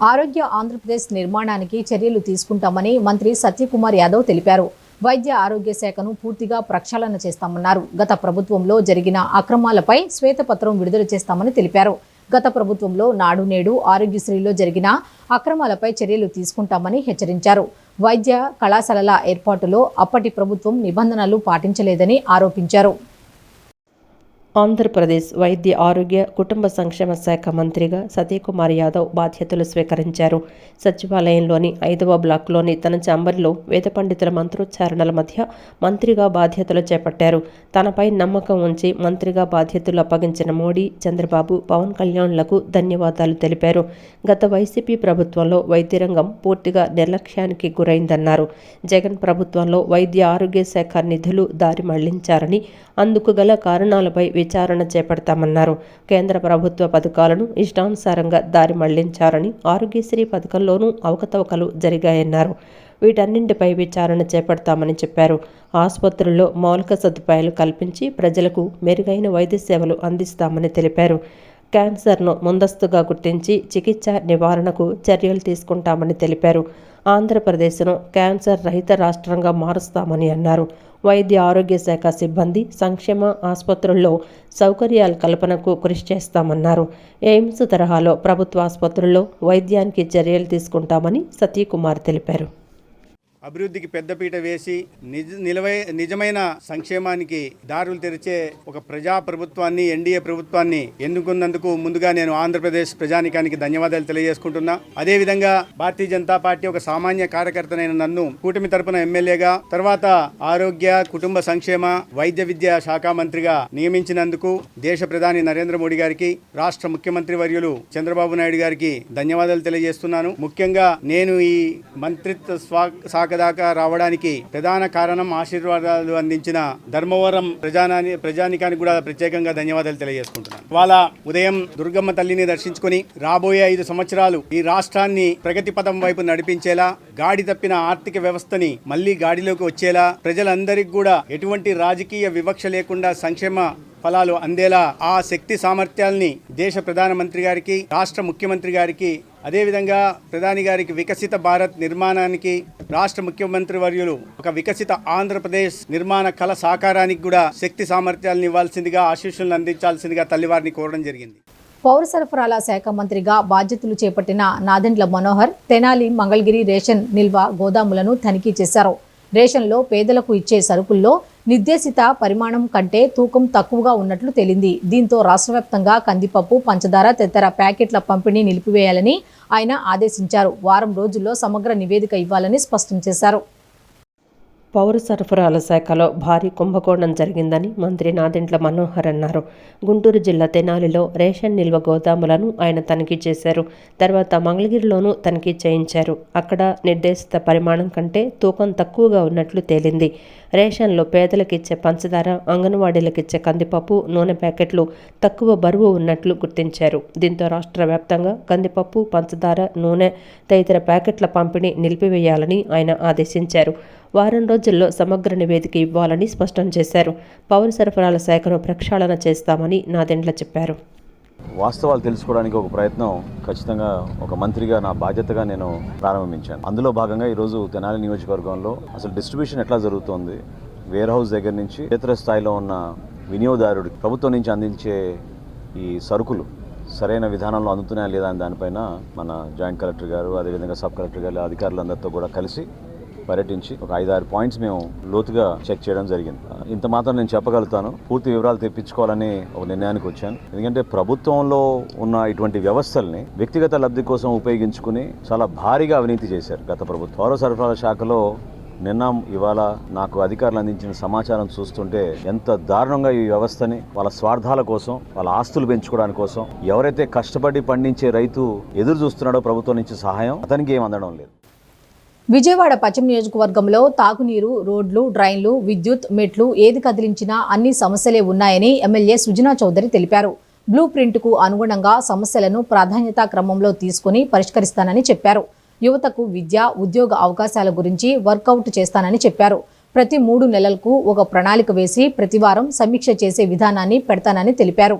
ఆరోగ్య ఆంధ్రప్రదేశ్ నిర్మాణానికి చర్యలు తీసుకుంటామని మంత్రి సత్యకుమార్ యాదవ్ తెలిపారు. వైద్య ఆరోగ్య శాఖను పూర్తిగా ప్రక్షాళన చేస్తామన్నారు. గత ప్రభుత్వంలో జరిగిన అక్రమాలపై శ్వేతపత్రం విడుదల చేస్తామని తెలిపారు. గత ప్రభుత్వంలో నాడు నేడు ఆరోగ్యశ్రీలో జరిగిన అక్రమాలపై చర్యలు తీసుకుంటామని హెచ్చరించారు. వైద్య కళాశాలల ఏర్పాటులో అప్పటి ప్రభుత్వం నిబంధనలు పాటించలేదని ఆరోపించారు. ఆంధ్రప్రదేశ్ వైద్య ఆరోగ్య కుటుంబ సంక్షేమ శాఖ మంత్రిగా సత్యకుమార్ యాదవ్ బాధ్యతలు స్వీకరించారు. సచివాలయంలోని 5వ బ్లాక్లోని తన ఛాంబర్లో వేద పండితుల మంత్రోచ్చారణల మధ్య మంత్రిగా బాధ్యతలు చేపట్టారు. తనపై నమ్మకం ఉంచి మంత్రిగా బాధ్యతలు అప్పగించిన మోడీ, చంద్రబాబు, పవన్ కళ్యాణ్లకు ధన్యవాదాలు తెలిపారు. గత వైసీపీ ప్రభుత్వంలో వైద్య రంగం పూర్తిగా నిర్లక్ష్యానికి గురైందన్నారు. జగన్ ప్రభుత్వంలో వైద్య ఆరోగ్య శాఖ నిధులు దారి మళ్లించారని, అందుకు గల కారణాలపై విచారణ చేపడతామన్నారు. కేంద్ర ప్రభుత్వ పథకాలను ఇష్టానుసారంగా దారి మళ్లించారని, ఆరోగ్యశ్రీ పథకంలోనూ అవకతవకలు జరిగాయన్నారు. వీటన్నింటిపై విచారణ చేపడతామని చెప్పారు. ఆసుపత్రుల్లో మౌలిక సదుపాయాలు కల్పించి ప్రజలకు మెరుగైన వైద్య సేవలు అందిస్తామని తెలిపారు. క్యాన్సర్ను ముందస్తుగా గుర్తించి చికిత్స నివారణకు చర్యలు తీసుకుంటామని తెలిపారు. ఆంధ్రప్రదేశ్ను క్యాన్సర్ రహిత రాష్ట్రంగా మారుస్తామని అన్నారు. వైద్య ఆరోగ్య శాఖ సిబ్బంది సంక్షేమ ఆసుపత్రుల్లో సౌకర్యాల కల్పనకు కృషి చేస్తామన్నారు. ఎయిమ్స్ తరహాలో ప్రభుత్వ ఆసుపత్రుల్లో వైద్యానికి చర్యలు తీసుకుంటామని సత్యకుమార్ తెలిపారు. అభివృద్ధికి పెద్దపీట వేసి నిజమైన సంక్షేమానికి దారులు తెరిచే ఒక ప్రజా ప్రభుత్వాన్ని, ఎన్డీఏ ప్రభుత్వాన్ని ఎన్నుకున్నందుకు ముందుగా నేను ఆంధ్రప్రదేశ్ ప్రజానికానికి ధన్యవాదాలు తెలియజేసుకుంటున్నా. అదేవిధంగా భారతీయ జనతా పార్టీ ఒక సామాన్య కార్యకర్తనైన నన్ను కూటమి తరపున ఎమ్మెల్యేగా, తర్వాత ఆరోగ్య కుటుంబ సంక్షేమ వైద్య విద్యా శాఖ మంత్రిగా నియమించినందుకు దేశ ప్రధాని నరేంద్ర మోడీ గారికి, రాష్ట్ర ముఖ్యమంత్రి వర్యులు చంద్రబాబు నాయుడు గారికి ధన్యవాదాలు తెలియజేస్తున్నాను. ముఖ్యంగా నేను ఈ మంత్రిత్వ శాఖ దాకా రావడానికి ప్రధాన కారణం ఆశీర్వాదాలు అందించిన ధర్మవరం ప్రజానికానికి కూడా ప్రత్యేకంగా ధన్యవాదాలు తెలియజేసుకుంటున్నాను. ఇవాళ ఉదయం దుర్గమ్మ తల్లిని దర్శించుకుని రాబోయే 5 సంవత్సరాలు ఈ రాష్ట్రాన్ని ప్రగతి పథం వైపు నడిపించేలా, గాడి తప్పిన ఆర్థిక వ్యవస్థని మళ్లీ గాడిలోకి వచ్చేలా, ప్రజలందరికీ కూడా ఎటువంటి రాజకీయ వివక్ష లేకుండా సంక్షేమ ఫలాలు అందేలా ఆ శక్తి సామర్థ్యాల్ని దేశ ప్రధానమంత్రి గారికి, రాష్ట్ర ముఖ్యమంత్రి గారికి, అదేవిధంగా ప్రధాని గారికి వికసిత భారత్ నిర్మాణానికి, రాష్ట్ర ముఖ్యమంత్రి వర్యులు ఒక వికసిత ఆంధ్రప్రదేశ్ నిర్మాణ కళ సాకారానికి కూడా శక్తి సామర్థ్యాలను ఇవ్వాల్సిందిగా, ఆశీస్సులను అందించాల్సిందిగా తల్లివారిని కోరడం జరిగింది. పౌర సరఫరాల శాఖ మంత్రిగా బాధ్యతలు చేపట్టిన నాదెండ్ల మనోహర్ తెనాలి, మంగళగిరి రేషన్ నిల్వ గోదాములను తనిఖీ చేశారు. రేషన్లో పేదలకు ఇచ్చే సరుకుల్లో నిర్దేశిత పరిమాణం కంటే తూకం తక్కువగా ఉన్నట్లు తేలింది. దీంతో రాష్ట్ర వ్యాప్తంగా కందిపప్పు, పంచదార తదితర ప్యాకెట్ల పంపిణీ నిలిపివేయాలని ఆయన ఆదేశించారు. వారం రోజుల్లో సమగ్ర నివేదిక ఇవ్వాలని స్పష్టం చేశారు. పౌర సరఫరాల శాఖలో భారీ కుంభకోణం జరిగిందని మంత్రి నాదెండ్ల మనోహర్ అన్నారు. గుంటూరు జిల్లా తెనాలిలో రేషన్ నిల్వ గోదాములను ఆయన తనిఖీ చేశారు. తర్వాత మంగళగిరిలోనూ తనిఖీ చేయించారు. అక్కడ నిర్దేశిత పరిమాణం కంటే తూకం తక్కువగా ఉన్నట్లు తేలింది. రేషన్లో పేదలకిచ్చే పంచదార, అంగన్వాడీలకిచ్చే కందిపప్పు, నూనె ప్యాకెట్లు తక్కువ బరువు ఉన్నట్లు గుర్తించారు. దీంతో రాష్ట్ర వ్యాప్తంగా కందిపప్పు, పంచదార, నూనె తదితర ప్యాకెట్ల పంపిణీ నిలిపివేయాలని ఆయన ఆదేశించారు. వారం రోజుల్లో సమగ్ర నివేదిక ఇవ్వాలని స్పష్టం చేశారు. పౌర సరఫరాల శాఖను ప్రక్షాళన చేస్తామని నాదెండ్ల చెప్పారు. వాస్తవాలు తెలుసుకోవడానికి ఒక ప్రయత్నం ఖచ్చితంగా ఒక మంత్రిగా నా బాధ్యతగా నేను ప్రారంభించాను. అందులో భాగంగా ఈరోజు తెనాలి నియోజకవర్గంలో అసలు డిస్ట్రిబ్యూషన్ ఎట్లా జరుగుతోంది, వేర్ హౌస్ దగ్గర నుంచి క్షేత్ర స్థాయిలో ఉన్న వినియోగదారుడికి ప్రభుత్వం నుంచి అందించే ఈ సరుకులు సరైన విధానంలో అందుతున్నాయా లేదా అని దానిపైన మన జాయింట్ కలెక్టర్ గారు, అదేవిధంగా సబ్ కలెక్టర్ గారు, అధికారులందరితో కూడా కలిసి పర్యటించి ఒక 5-6 పాయింట్స్ మేము లోతుగా చెక్ చేయడం జరిగింది. ఇంత మాత్రం నేను చెప్పగలుగుతాను. పూర్తి వివరాలు తెప్పించుకోవాలని ఒక నిర్ణయానికి వచ్చాను. ఎందుకంటే ప్రభుత్వంలో ఉన్న ఇటువంటి వ్యవస్థల్ని వ్యక్తిగత లబ్ధి కోసం ఉపయోగించుకుని చాలా భారీగా అవినీతి చేశారు గత ప్రభుత్వం. పౌర సరఫరాల శాఖలో నిన్న ఇవాళ నాకు అధికారులు అందించిన సమాచారం చూస్తుంటే ఎంత దారుణంగా ఈ వ్యవస్థని వాళ్ళ స్వార్థాల కోసం, వాళ్ళ ఆస్తులు పెంచుకోవడానికి కోసం ఎవరైతే కష్టపడి పండించే రైతు ఎదురు చూస్తున్నాడో ప్రభుత్వం నుంచి సహాయం, అతనికి ఏం అందడం లేదు. విజయవాడ పశ్చిమ నియోజకవర్గంలో తాగునీరు, రోడ్లు, డ్రైన్లు, విద్యుత్, మెట్లు ఏది కదిలించినా అన్ని సమస్యలే ఉన్నాయని ఎమ్మెల్యే సుజనా చౌదరి తెలిపారు. బ్లూ ప్రింట్కు అనుగుణంగా సమస్యలను ప్రాధాన్యతా క్రమంలో తీసుకుని పరిష్కరిస్తానని చెప్పారు. యువతకు విద్య, ఉద్యోగ అవకాశాల గురించి వర్కౌట్ చేస్తానని చెప్పారు. ప్రతి 3 నెలలకు ఒక ప్రణాళిక వేసి ప్రతివారం సమీక్ష చేసే విధానాన్ని పెడతానని తెలిపారు.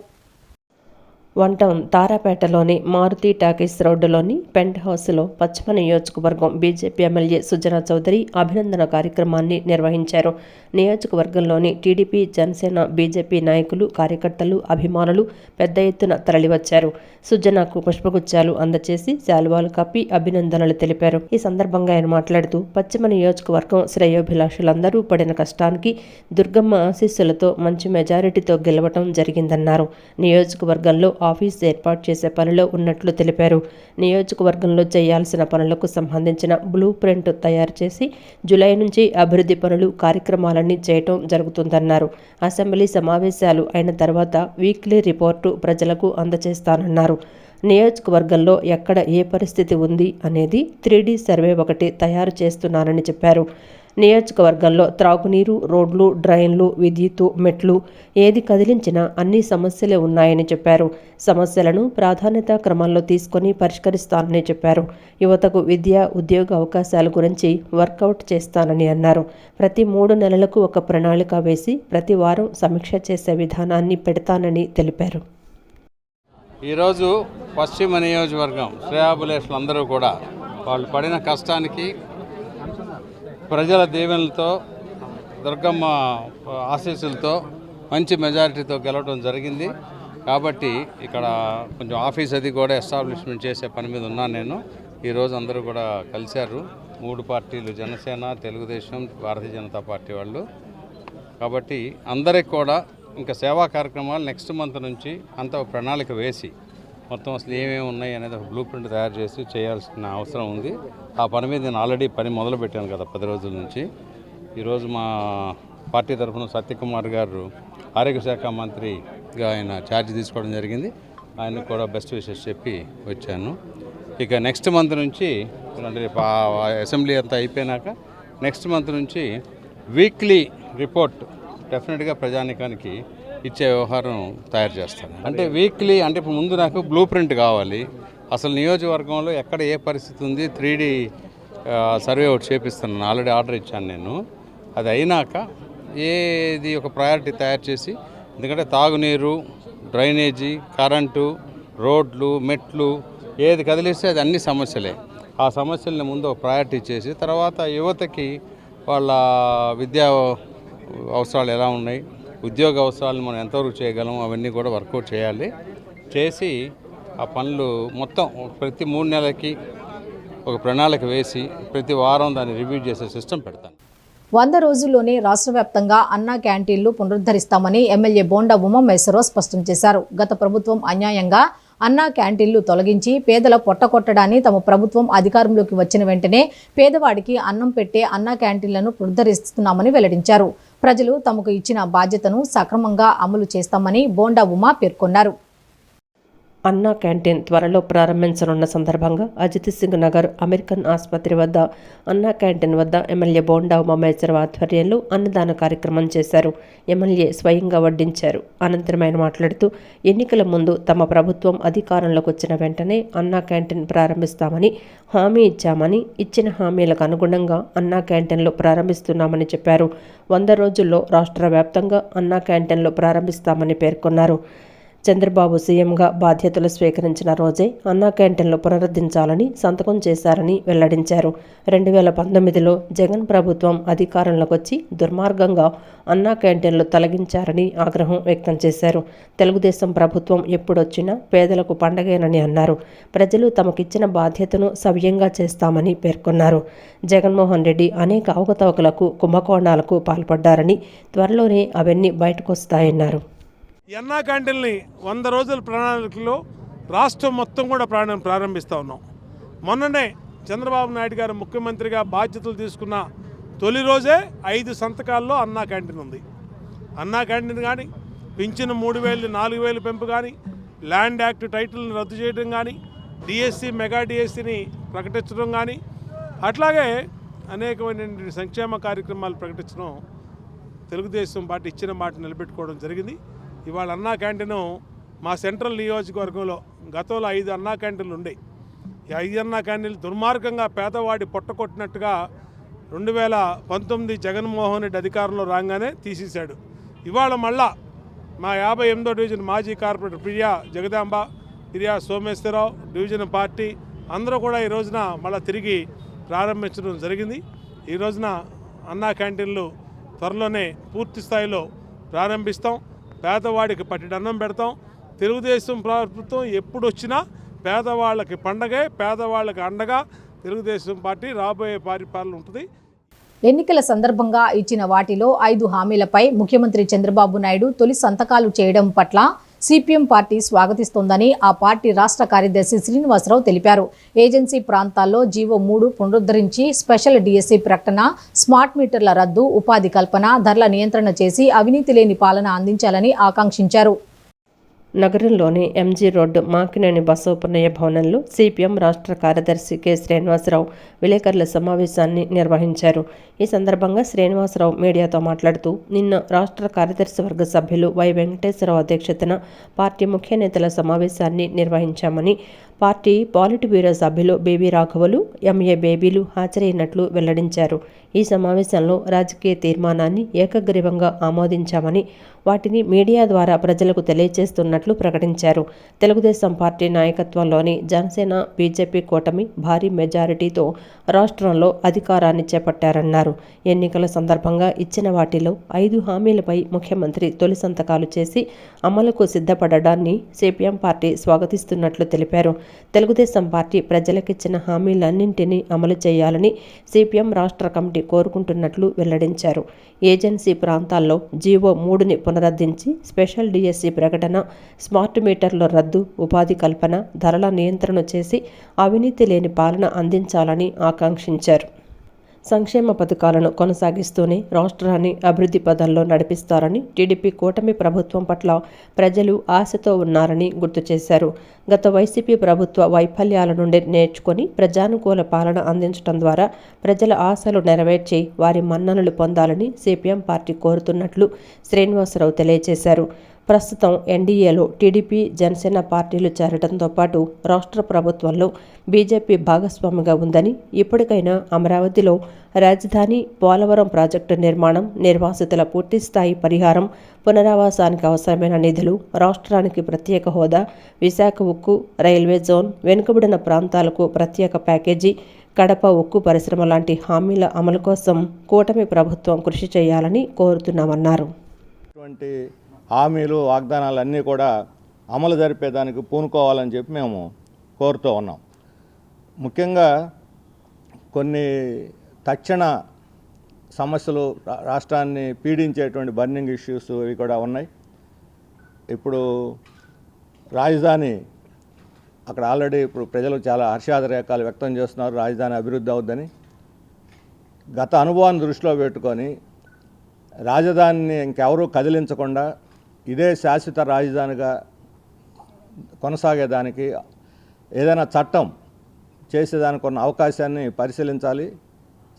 వన్ టౌన్ తారాపేటలోని మారుతి టాకీస్ రోడ్డులోని పెంట్ హౌస్లో పశ్చిమ నియోజకవర్గం బీజేపీ ఎమ్మెల్యే సుజనా చౌదరి అభినందన కార్యక్రమాన్ని నిర్వహించారు. నియోజకవర్గంలోని టీడీపీ, జనసేన, బీజేపీ నాయకులు, కార్యకర్తలు, అభిమానులు పెద్ద ఎత్తున తరలివచ్చారు. సుజనాకు పుష్పగుచ్చాలు అందచేసి శాలువాలు కప్పి అభినందనలు తెలిపారు. ఈ సందర్భంగా ఆయన మాట్లాడుతూ పశ్చిమ నియోజకవర్గం శ్రేయోభిలాషులందరూ పడిన కష్టానికి దుర్గమ్మ ఆశీస్సులతో మంచి మెజారిటీతో గెలవటం జరిగిందన్నారు. నియోజకవర్గంలో ఆఫీస్ ఏర్పాటు చేసే పనిలో ఉన్నట్లు తెలిపారు. నియోజకవర్గంలో చేయాల్సిన పనులకు సంబంధించిన బ్లూ ప్రింట్ తయారు చేసి జూలై నుంచి అభివృద్ధి పనులు, కార్యక్రమాలన్నీ చేయటం జరుగుతుందన్నారు. అసెంబ్లీ సమావేశాలు అయిన తర్వాత వీక్లీ రిపోర్టు ప్రజలకు అందజేస్తానన్నారు. నియోజకవర్గంలో ఎక్కడ ఏ పరిస్థితి ఉంది అనేది 3D సర్వే ఒకటి తయారు చేస్తున్నానని చెప్పారు. నియోజకవర్గంలో త్రాగునీరు, రోడ్లు, డ్రైన్లు, విద్యుత్తు, మెట్లు ఏది కదిలించినా అన్ని సమస్యలే ఉన్నాయని చెప్పారు. సమస్యలను ప్రాధాన్యత క్రమంలో తీసుకొని పరిష్కరిస్తానని చెప్పారు. యువతకు విద్య, ఉద్యోగ అవకాశాల గురించి వర్కౌట్ చేస్తానని అన్నారు. ప్రతి 3 నెలలకు ఒక ప్రణాళిక వేసి ప్రతి వారం సమీక్ష చేసే విధానాన్ని పెడతానని తెలిపారు. ఈరోజు పశ్చిమ నియోజకవర్గం శ్రేయాభిలాషులందరూ కూడా వాళ్ళు పడిన కష్టానికి ప్రజల దీవెనలతో, దుర్గమ్మ ఆశీస్సులతో మంచి మెజారిటీతో గెలవడం జరిగింది. కాబట్టి ఇక్కడ కొంచెం ఆఫీస్ అది కూడా ఎస్టాబ్లిష్మెంట్ చేసే పని మీద ఉన్నాను నేను. ఈరోజు అందరూ కూడా కలిశారు, 3 పార్టీలు, జనసేన, తెలుగుదేశం, భారతీయ జనతా పార్టీ వాళ్ళు. కాబట్టి అందరికి కూడా ఇంకా సేవా కార్యక్రమాలు నెక్స్ట్ మంత్ నుంచి అంత ప్రణాళిక వేసి మొత్తం అసలు ఏమేమి ఉన్నాయి అనేది ఒక బ్లూ ప్రింట్ తయారు చేసి చేయాల్సిన అవసరం ఉంది. ఆ పని మీద నేను ఆల్రెడీ పని మొదలుపెట్టాను కదా 10 రోజుల నుంచి. ఈరోజు మా పార్టీ తరఫున సత్యకుమార్ గారు ఆరోగ్య శాఖ మంత్రిగా ఆయన ఛార్జ్ తీసుకోవడం జరిగింది. ఆయనకు కూడా బెస్ట్ విషెస్ చెప్పి వచ్చాను. ఇక నెక్స్ట్ మంత్ నుంచి అంటే అసెంబ్లీ అంతా అయిపోయినాక నెక్స్ట్ మంత్ నుంచి వీక్లీ రిపోర్ట్ డెఫినెట్గా ప్రజానికానికి ఇచ్చే వ్యవహారం తయారు చేస్తాను. అంటే వీక్లీ అంటే ఇప్పుడు ముందు నాకు బ్లూ ప్రింట్ కావాలి. అసలు నియోజకవర్గంలో ఎక్కడ ఏ పరిస్థితి ఉంది 3D సర్వే ఒకటి చేపిస్తున్నాను. ఆల్రెడీ ఆర్డర్ ఇచ్చాను నేను. అది అయినాక ఏది ఒక ప్రయారిటీ తయారు చేసి, ఎందుకంటే తాగునీరు, డ్రైనేజీ, కరెంటు, రోడ్లు, మెట్లు ఏది కదిలిస్తే అది అన్ని సమస్యలే. ఆ సమస్యల్ని ముందు ఒక ప్రయారిటీ చేసి తర్వాత యువతకి వాళ్ళ విద్యా అవసరాలు ఎలా ఉన్నాయి, ఉద్యోగ అవసరాలు మనం ఎంతవరకు చేయగలం అవన్నీ కూడా వర్కౌట్ చేయాలి. చేసి ఆ పనులు మొత్తం ప్రతి 3 నెలలకి ఒక ప్రణాళిక వేసి ప్రతి వారం దాన్ని రివ్యూ చేసే సిస్టమ్ పెడతాను. 100 రోజుల్లోనే రాష్ట్ర వ్యాప్తంగా అన్నా క్యాంటీన్లు పునరుద్ధరిస్తామని ఎమ్మెల్యే బోండా ఉమామహేశ్వరరావు స్పష్టం చేశారు. గత ప్రభుత్వం అన్యాయంగా అన్నా క్యాంటీన్లు తొలగించి పేదల పొట్టకొట్టడాన్ని తమ ప్రభుత్వం అధికారంలోకి వచ్చిన వెంటనే పేదవాడికి అన్నం పెట్టే అన్నా క్యాంటీన్లను పునరుద్ధరిస్తున్నామని వెల్లడించారు. ప్రజలు తమకు ఇచ్చిన బాధ్యతను సక్రమంగా అమలు చేస్తామని బోండా ఉమా పేర్కొన్నారు. అన్నా క్యాంటీన్ త్వరలో ప్రారంభించనున్న సందర్భంగా అజిత్ సింగ్ నగర్ అమెరికన్ ఆసుపత్రి వద్ద అన్నా క్యాంటీన్ వద్ద ఎమ్మెల్యే బోండా ఉమామహేశ్వరరావు ఆధ్వర్యంలో అన్నదాన కార్యక్రమం చేశారు. ఎమ్మెల్యే స్వయంగా వడ్డించారు. అనంతరం ఆయన మాట్లాడుతూ ఎన్నికల ముందు తమ ప్రభుత్వం అధికారంలోకి వచ్చిన వెంటనే అన్నా క్యాంటీన్ ప్రారంభిస్తామని హామీ ఇచ్చామని, ఇచ్చిన హామీలకు అనుగుణంగా అన్నా క్యాంటీన్లు ప్రారంభిస్తున్నామని చెప్పారు. 100 రోజుల్లో రాష్ట్ర వ్యాప్తంగా అన్నా క్యాంటీన్లు ప్రారంభిస్తామని పేర్కొన్నారు. చంద్రబాబు సీఎంగా బాధ్యతలు స్వీకరించిన రోజే అన్నా క్యాంటీన్లు పునరుద్ధరించాలని సంతకం చేశారని వెల్లడించారు. 2019లో జగన్ ప్రభుత్వం అధికారంలోకి వచ్చి దుర్మార్గంగా అన్నా క్యాంటీన్లు తొలగించారని ఆగ్రహం వ్యక్తం చేశారు. తెలుగుదేశం ప్రభుత్వం ఎప్పుడొచ్చినా పేదలకు పండగేనని అన్నారు. ప్రజలు తమకిచ్చిన బాధ్యతను సవ్యంగా చేస్తామని పేర్కొన్నారు. జగన్మోహన్ రెడ్డి అనేక అవకతవకలకు, కుంభకోణాలకు పాల్పడ్డారని, త్వరలోనే అవన్నీ బయటకొస్తాయన్నారు. అన్నా క్యాంటీన్ని 100 రోజుల ప్రణాళికలో రాష్ట్రం మొత్తం కూడా ప్రారంభిస్తూ ఉన్నాం. మొన్ననే చంద్రబాబు నాయుడు గారు ముఖ్యమంత్రిగా బాధ్యతలు తీసుకున్న తొలి రోజే 5 సంతకాల్లో అన్నా క్యాంటీన్ ఉంది. అన్నా క్యాంటీన్ కానీ, పింఛను 3,000 4,000 పెంపు కానీ, ల్యాండ్ యాక్ట్ టైటిల్ని రద్దు చేయడం కానీ, డిఎస్సి మెగా డిఎస్సిని ప్రకటించడం కానీ, అట్లాగే అనేకమైన సంక్షేమ కార్యక్రమాలు ప్రకటించడం తెలుగుదేశం పార్టీ ఇచ్చిన మాట నిలబెట్టుకోవడం జరిగింది. ఇవాళ అన్నా క్యాంటీను మా సెంట్రల్ నియోజకవర్గంలో గతంలో 5 అన్నా క్యాంటీన్లు ఉండే. ఈ 5 అన్నా క్యాంటీన్లు దుర్మార్గంగా పేదవాడి పొట్టకొట్టినట్టుగా 2019 జగన్మోహన్ రెడ్డి అధికారంలో రాగానే తీసేశాడు. ఇవాళ మళ్ళా మా 58వ డివిజన్ మాజీ corporator Priya Jagadamba, Priya Someswara Rao, division party అందరూ కూడా ఈ రోజున మళ్ళీ తిరిగి ప్రారంభించడం జరిగింది. ఈ రోజున అన్నా క్యాంటీన్లు త్వరలోనే పూర్తి స్థాయిలో ప్రారంభిస్తాం. పేదవాడికి పట్టిడన్నం పెడతాం. తెలుగుదేశం ప్రభుత్వం ఎప్పుడు వచ్చినా పేదవాళ్ళకి పండగే, పేదవాళ్ళకి అండగా తెలుగుదేశం పార్టీ రాబోయే పరిపాలన ఉంటుంది. ఎన్నికల సందర్భంగా ఇచ్చిన వాటిలో 5 హామీలపై ముఖ్యమంత్రి చంద్రబాబు నాయుడు తొలి సంతకాలు చేయడం పట్ల సిపిఎం పార్టీ స్వాగతిస్తోందని ఆ పార్టీ రాష్ట్ర కార్యదర్శి శ్రీనివాసరావు తెలిపారు. ఏజెన్సీ ప్రాంతాల్లో జీవో 3 పునరుద్ధరించి స్పెషల్ డిఎస్సి ప్రకటన, స్మార్ట్ మీటర్ల రద్దు, ఉపాధి కల్పన, ధరల నియంత్రణ చేసి అవినీతి లేని పాలన అందించాలని ఆకాంక్షించారు. నగరంలోని ఎంజీ రోడ్డు మాకినేని బసవపున్నయ్య భవనంలో సిపిఎం రాష్ట్ర కార్యదర్శి కె శ్రీనివాసరావు విలేకరుల సమావేశాన్ని నిర్వహించారు. ఈ సందర్భంగా శ్రీనివాసరావు మీడియాతో మాట్లాడుతూ, నిన్న రాష్ట్ర కార్యదర్శి వర్గ సభ్యులు వై వెంకటేశ్వరరావు అధ్యక్షతన పార్టీ ముఖ్య నేతల సమావేశాన్ని నిర్వహించామని, పార్టీ పాలిట్ బ్యూరో సభ్యులు బేబీ రాఘవులు, ఎంఏ బేబీలు హాజరైనట్లు వెల్లడించారు. ఈ సమావేశంలో రాజకీయ తీర్మానాన్ని ఏకగ్రీవంగా ఆమోదించామని, వాటిని మీడియా ద్వారా ప్రజలకు తెలియజేస్తున్నట్లు ప్రకటించారు. తెలుగుదేశం పార్టీ నాయకత్వంలోని జనసేన బీజేపీ కూటమి భారీ మెజారిటీతో రాష్ట్రంలో అధికారాన్ని చేపట్టారన్నారు. ఎన్నికల సందర్భంగా ఇచ్చిన వాటిలో 5 హామీలపై ముఖ్యమంత్రి తొలి సంతకాలు చేసి అమలుకు సిద్ధపడడాన్ని సిపిఎం పార్టీ స్వాగతిస్తున్నట్లు తెలిపారు. తెలుగుదేశం పార్టీ ప్రజలకిచ్చిన హామీలన్నింటినీ అమలు చేయాలని సిపిఎం రాష్ట్ర కమిటీ కోరుకుంటున్నట్లు వెల్లడించారు. ఏజెన్సీ ప్రాంతాల్లో జీవో 3ని పునరుద్ధరించి స్పెషల్ డిఎస్సి ప్రకటన, స్మార్ట్ మీటర్ల రద్దు, ఉపాధి కల్పన, ధరల నియంత్రణ చేసి అవినీతి లేని పాలన అందించాలని ఆకాంక్షించారు. సంక్షేమ పథకాలను కొనసాగిస్తూనే రాష్ట్రాన్ని అభివృద్ధి పదంలో నడిపిస్తారని, టీడీపీ కూటమి ప్రభుత్వం పట్ల ప్రజలు ఆశతో ఉన్నారని గుర్తు చేశారు. గత వైసీపీ ప్రభుత్వ వైఫల్యాల నుండి నేర్చుకొని ప్రజానుకూల పాలన అందించడం ద్వారా ప్రజల ఆశలు నెరవేర్చి వారి మన్ననలు పొందాలని సిపిఎం పార్టీ కోరుతున్నట్లు శ్రీనివాసరావు తెలియజేశారు. ప్రస్తుతం ఎన్డీఏలో టీడీపీ, జనసేన పార్టీలు చేరడంతో పాటు రాష్ట్ర ప్రభుత్వంలో బీజేపీ భాగస్వామిగా ఉందని, ఇప్పటికైనా అమరావతిలో రాజధాని, పోలవరం ప్రాజెక్టు నిర్మాణం, నిర్వాసితుల పూర్తిస్థాయి పరిహారం, పునరావాసానికి అవసరమైన నిధులు, రాష్ట్రానికి ప్రత్యేక హోదా, విశాఖ ఉక్కు, రైల్వే జోన్, వెనుకబడిన ప్రాంతాలకు ప్రత్యేక ప్యాకేజీ, కడప ఉక్కు పరిశ్రమ లాంటి హామీల అమలు కోసం కూటమి ప్రభుత్వం కృషి చేయాలని కోరుతున్నామన్నారు. హామీలు, వాగ్దానాలు అన్నీ కూడా అమలు జరిపేదానికి పూనుకోవాలని చెప్పి మేము కోరుతూ ఉన్నాం. ముఖ్యంగా కొన్ని తక్షణ సమస్యలు, రాష్ట్రాన్ని పీడించేటువంటి బర్నింగ్ ఇష్యూస్ ఇవి కూడా ఉన్నాయి. ఇప్పుడు రాజధాని అక్కడ ఆల్రెడీ ఇప్పుడు ప్రజలు చాలా హర్షాతిరేకాలు వ్యక్తం చేస్తున్నారు. రాజధాని అభివృద్ధి అవుద్దని. గత అనుభవాన్ని దృష్టిలో పెట్టుకొని రాజధానిని ఇంకెవరూ కదిలించకుండా ఇదే శాశ్వత రాజధానిగా కొనసాగేదానికి ఏదైనా చట్టం చేసేదానికి ఉన్న అవకాశాన్ని పరిశీలించాలి.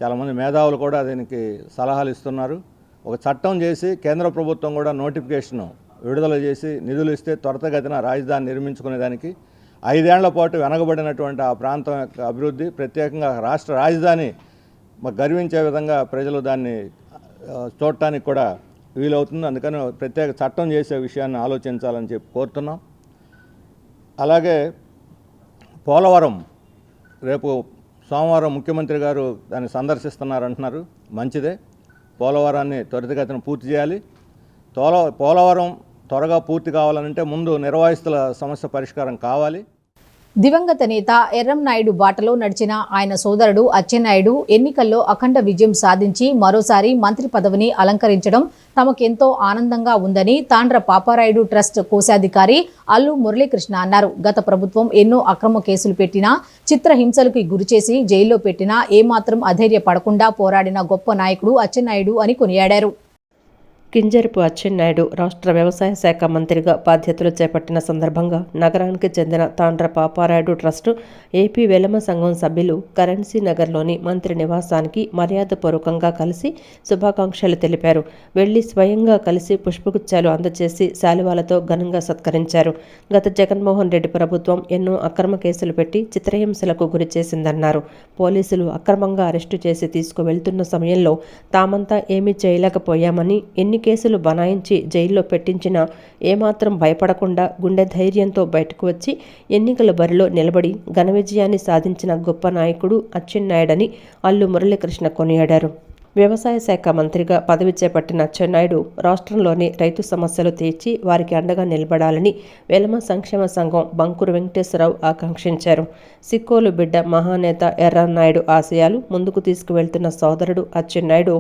చాలామంది మేధావులు కూడా దీనికి సలహాలు ఇస్తున్నారు. ఒక చట్టం చేసి కేంద్ర ప్రభుత్వం కూడా నోటిఫికేషన్ విడుదల చేసి నిధులు ఇస్తే త్వరితగతిన రాజధాని నిర్మించుకునేదానికి 5 ఏళ్ల పాటు వెనకబడినటువంటి ఆ ప్రాంతం యొక్క అభివృద్ధి, ప్రత్యేకంగా రాష్ట్ర రాజధాని గర్వించే విధంగా ప్రజలు దాన్ని చూడటానికి కూడా వీలవుతుంది. అందుకని ప్రత్యేక చట్టం చేసే విషయాన్ని ఆలోచించాలని చెప్పి కోరుతున్నాం. అలాగే పోలవరం రేపు సోమవారం ముఖ్యమంత్రి గారు దాన్ని సందర్శిస్తున్నారంటున్నారు. మంచిదే. పోలవరాన్ని త్వరితగతిన పూర్తి చేయాలి. పోలవరం త్వరగా పూర్తి కావాలంటే ముందు నిర్వాసితుల సమస్య పరిష్కారం కావాలి. దివంగత నేత ఎర్రంనాయుడు బాటలో నడిచిన ఆయన సోదరుడు అచ్చెన్నాయుడు ఎన్నికల్లో అఖండ విజయం సాధించి మరోసారి మంత్రి పదవిని అలంకరించడం తమకెంతో ఆనందంగా ఉందని తాండ్ర పాపారాయుడు ట్రస్ట్ కోశాధికారి అల్లు మురళీకృష్ణ అన్నారు. గత ప్రభుత్వం ఎన్నో అక్రమ కేసులు పెట్టినా, చిత్రహింసలకు గురిచేసి జైల్లో పెట్టినా ఏమాత్రం అధైర్యపడకుండా పోరాడిన గొప్ప నాయకుడు అచ్చెన్నాయుడు అని కొనియాడారు. కింజరపు అచ్చెన్నాయుడు రాష్ట్ర వ్యవసాయ శాఖ మంత్రిగా బాధ్యతలు చేపట్టిన సందర్భంగా నగరానికి చెందిన తాండ్ర పాపారాయుడు ట్రస్టు ఏపీ వెలమ సంఘం సభ్యులు కరెన్సీ నగర్లోని మంత్రి నివాసానికి మర్యాదపూర్వకంగా కలిసి శుభాకాంక్షలు తెలిపారు. వెళ్లి స్వయంగా కలిసి పుష్పగుచ్చాలు అందజేసి శాలువాలతో ఘనంగా సత్కరించారు. గత జగన్మోహన్ రెడ్డి ప్రభుత్వం ఎన్నో అక్రమ కేసులు పెట్టి చిత్రహింసలకు గురిచేసిందన్నారు. పోలీసులు అక్రమంగా అరెస్టు చేసి తీసుకువెళ్తున్న సమయంలో తామంతా ఏమీ చేయలేకపోయామని, ఎన్నికల కేసులు బనాయించి జైల్లో పెట్టించినా ఏమాత్రం భయపడకుండా గుండె ధైర్యంతో బయటకు వచ్చి ఎన్నికల బరిలో నిలబడి ఘన విజయాన్ని సాధించిన గొప్ప నాయకుడు అచ్చెన్నాయుడని అల్లు మురళీకృష్ణ కొనియాడారు. వ్యవసాయ శాఖ మంత్రిగా పదవి చేపట్టిన అచ్చెన్నాయుడు రాష్ట్రంలోని రైతు సమస్యలు తీర్చి వారికి అండగా నిలబడాలని వెలమ సంక్షేమ సంఘం బంకూరు వెంకటేశ్వరరావు ఆకాంక్షించారు. సిక్కోలు బిడ్డ మహానేత ఎర్రన్నాయుడు ఆశయాలు ముందుకు తీసుకువెళ్తున్న సోదరుడు అచ్చెన్నాయుడు